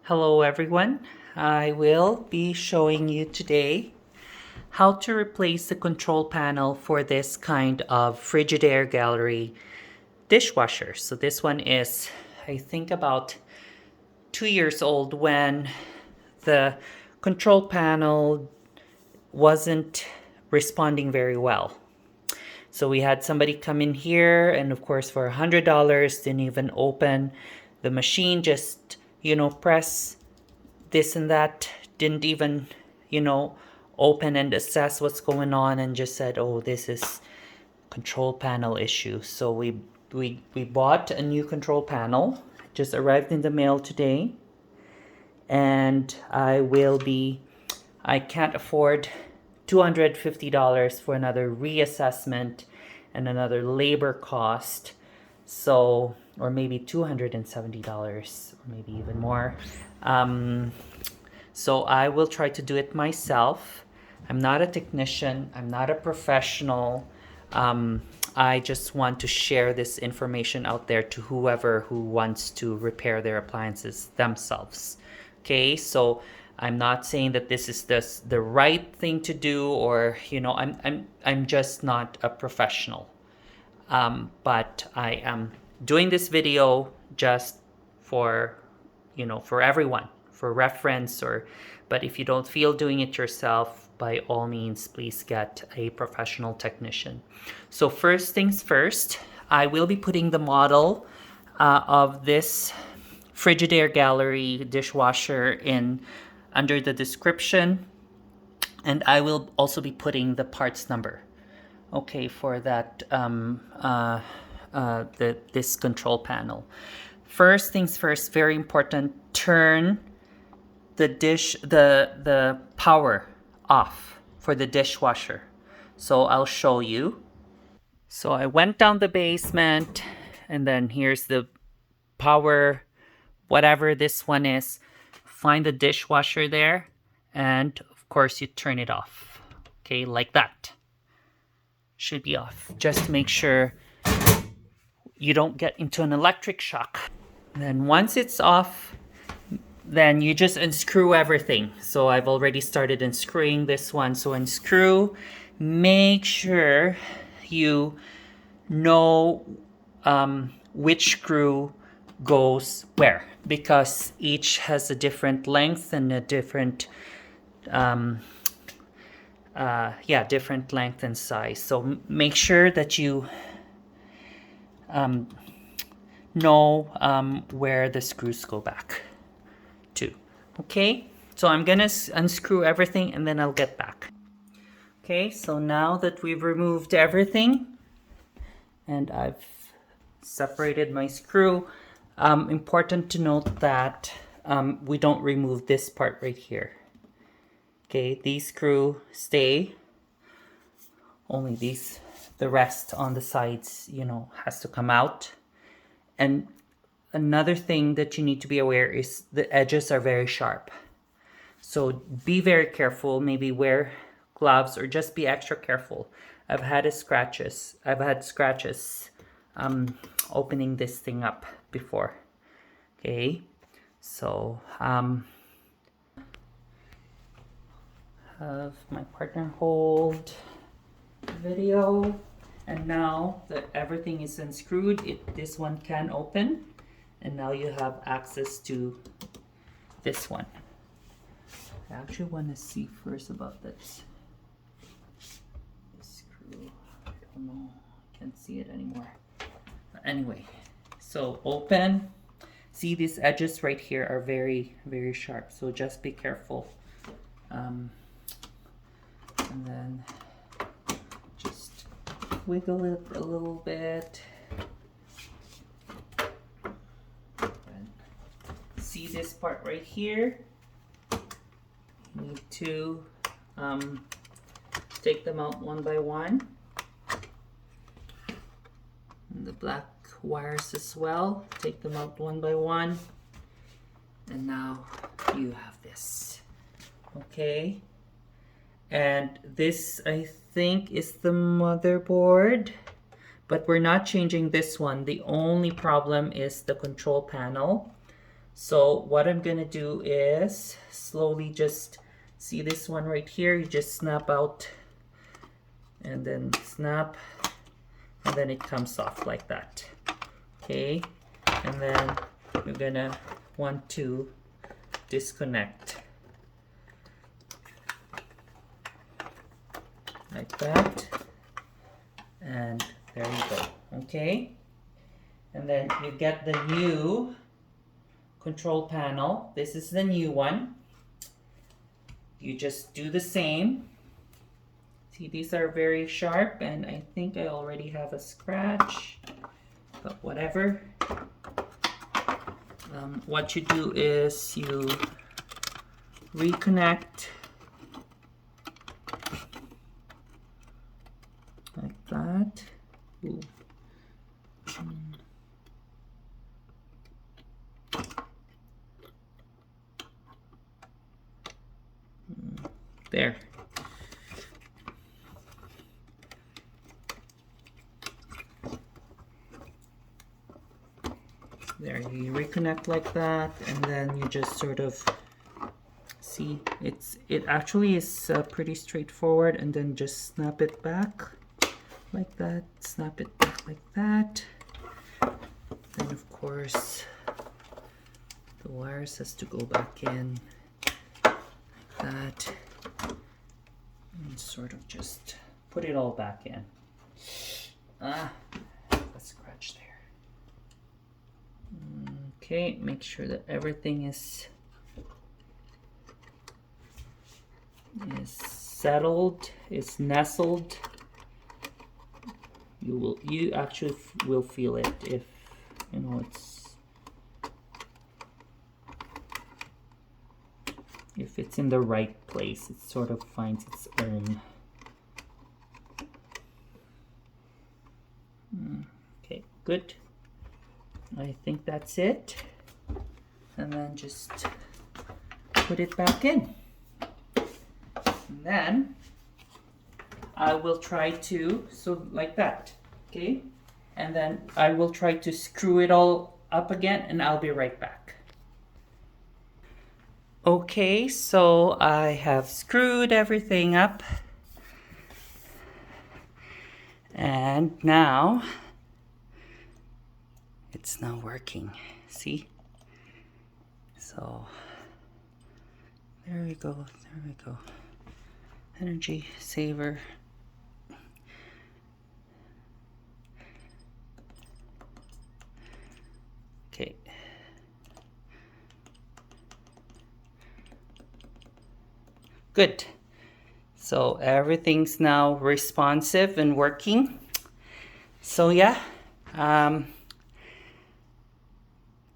Hello everyone, I will be showing you today how to replace the control panel for this kind of Frigidaire gallery dishwasher. So this one is, I think, about 2 years old when the control panel wasn't responding very well. So we had somebody come in here and of course for $100 didn't even open the machine, just press this and that, didn't even open and assess what's going on, and just said, oh, this is control panel issue. So we bought a new control panel, just arrived in the mail today, and I can't afford $250 for another reassessment and another labor cost. So, or maybe $270, or maybe even more. So I will try to do it myself. I'm not a technician, I'm not a professional. I just want to share this information out there to whoever who wants to repair their appliances themselves. Okay, so I'm not saying that this is the right thing to do, or I'm just not a professional. But I am doing this video just for for everyone, for reference, but if you don't feel doing it yourself, by all means, please get a professional technician. So first things first, I will be putting the model of this Frigidaire gallery dishwasher in under the description, and I will also be putting the parts number, okay, for that this control panel. First things first, very important, turn the power off for the dishwasher. So I'll show you. So I went down the basement, and then here's the power, whatever this one is. Find the dishwasher there, and of course you turn it off. Okay, like that. Should be off. Just make sure you don't get into an electric shock. And then once it's off, then you just unscrew everything. So I've already started unscrewing this one. So unscrew, make sure you know which screw goes where, because each has a different length and a different different length and size. So make sure that you know where the screws go back to. Okay, so I'm gonna unscrew everything and then I'll get back. Okay, so now that we've removed everything and I've separated my screw, important to note that we don't remove this part right here. Okay, these screws stay, only the rest on the sides, has to come out. And another thing that you need to be aware is the edges are very sharp. So be very careful, maybe wear gloves or just be extra careful. I've had scratches opening this thing up before. Okay, so have my partner hold the video, and now that everything is unscrewed, this one can open, and now you have access to this one. I actually want to see first about this screw. I don't know, I can't see it anymore. But anyway, so open. See, these edges right here are very, very sharp, so just be careful. And then just wiggle it a little bit. And see this part right here? You need to take them out one by one. And the black wires as well. Take them out one by one. And now you have this. Okay. And this, I think, is the motherboard, but we're not changing this one. The only problem is the control panel. So what I'm gonna do is slowly just see this one right here. You just snap out and then snap, and then it comes off like that. Okay, and then you're gonna want to disconnect like that, and there you go. Okay, and then you get the new control panel. This is the new one. You just do the same. See, these are very sharp, and I think I already have a scratch, but whatever. What you do is you reconnect like that. Ooh. There. There, you reconnect like that, and then you just sort of see it actually is pretty straightforward, and then just snap it back like that, snap it back like that. Then of course the wires has to go back in like that, and sort of just put it all back in. A scratch there. Okay, make sure that everything is settled, is nestled. You actually will feel it if you know if it's in the right place. It sort of finds its own. Okay, good. I think that's it. And then just put it back in. And then I will try to, so like that, okay? And then I will try to screw it all up again, and I'll be right back. Okay, so I have screwed everything up. And now it's not working. See? So there we go. There we go. Energy saver. Okay. Good. So everything's now responsive and working. So yeah,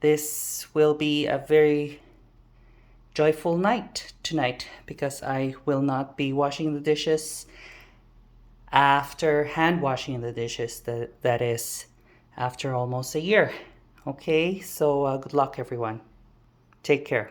this will be a very joyful night tonight, because I will not be washing the dishes after hand washing the dishes, that is after almost a year. Okay, so good luck everyone. Take care.